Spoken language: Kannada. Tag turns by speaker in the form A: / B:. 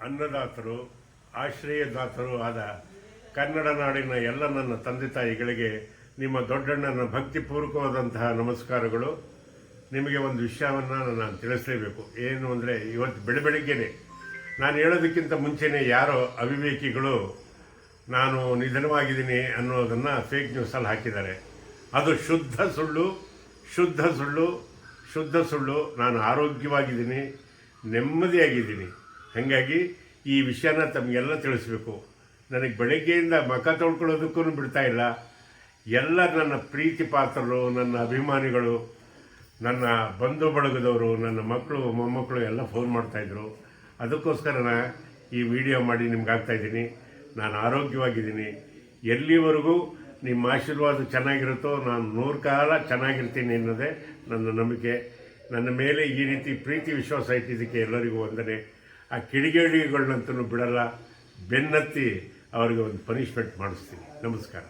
A: ಅನ್ನದಾತರು, ಆಶ್ರಯದಾತರು ಆದ ಕನ್ನಡ ನಾಡಿನ ಎಲ್ಲ ನನ್ನ ತಂದೆ ತಾಯಿಗಳಿಗೆ ನಿಮ್ಮ ದೊಡ್ಡಣ್ಣನ ಭಕ್ತಿಪೂರ್ವಕವಾದಂತಹ ನಮಸ್ಕಾರಗಳು. ನಿಮಗೆ ಒಂದು ವಿಷಯವನ್ನು ನಾನು ತಿಳಿಸಲೇಬೇಕು. ಏನು ಅಂದರೆ, ಇವತ್ತು ಬೆಳಗ್ಗೆನೆ ನಾನು ಹೇಳೋದಕ್ಕಿಂತ ಮುಂಚೆನೇ ಯಾರೋ ಅವಿವೇಕಿಗಳು ನಾನು ನಿಧನವಾಗಿದ್ದೀನಿ ಅನ್ನೋದನ್ನು ಫೇಕ್ ನ್ಯೂಸಲ್ಲಿ ಹಾಕಿದ್ದಾರೆ. ಅದು ಶುದ್ಧ ಸುಳ್ಳು, ಶುದ್ಧ ಸುಳ್ಳು, ಶುದ್ಧ ಸುಳ್ಳು. ನಾನು ಆರೋಗ್ಯವಾಗಿದ್ದೀನಿ, ನೆಮ್ಮದಿಯಾಗಿದ್ದೀನಿ. ಹಾಗಾಗಿ ಈ ವಿಷಯನ ತಮಗೆಲ್ಲ ತಿಳಿಸ್ಬೇಕು. ನನಗೆ ಬೆಳಗ್ಗೆಯಿಂದ ಮುಖ ತೊಳ್ಕೊಳ್ಳೋದಕ್ಕೂ ಬಿಡ್ತಾ ಇಲ್ಲ. ಎಲ್ಲ ನನ್ನ ಪ್ರೀತಿ ಪಾತ್ರರು, ನನ್ನ ಅಭಿಮಾನಿಗಳು, ನನ್ನ ಬಂಧು ಬಳಗದವರು, ನನ್ನ ಮಕ್ಕಳು ಮೊಮ್ಮಕ್ಕಳು ಎಲ್ಲ ಫೋನ್ ಮಾಡ್ತಾಯಿದ್ರು. ಅದಕ್ಕೋಸ್ಕರ ಈ ವಿಡಿಯೋ ಮಾಡಿ ನಿಮ್ಗೆ ಆಗ್ತಾಯಿದ್ದೀನಿ. ನಾನು ಆರೋಗ್ಯವಾಗಿದ್ದೀನಿ. ಎಲ್ಲಿವರೆಗೂ ನಿಮ್ಮ ಆಶೀರ್ವಾದ ಚೆನ್ನಾಗಿರುತ್ತೋ ನಾನು 100 ಕಾಲ ಚೆನ್ನಾಗಿರ್ತೀನಿ ಅನ್ನೋದೇ ನನ್ನ ನಂಬಿಕೆ. ನನ್ನ ಮೇಲೆ ಈ ರೀತಿ ಪ್ರೀತಿ ವಿಶ್ವಾಸ ಇಟ್ಟಿದ್ದಕ್ಕೆ ಎಲ್ಲರಿಗೂ ವಂದನೆ. ಆ ಕಿಡಿಗೇಡಿಗಳನ್ನಂತೂ ಬಿಡಲ್ಲ, ಬೆನ್ನತ್ತಿ ಅವರಿಗೆ ಒಂದು ಪನಿಷ್ಮೆಂಟ್ ಮಾಡಿಸ್ತೀನಿ. ನಮಸ್ಕಾರ.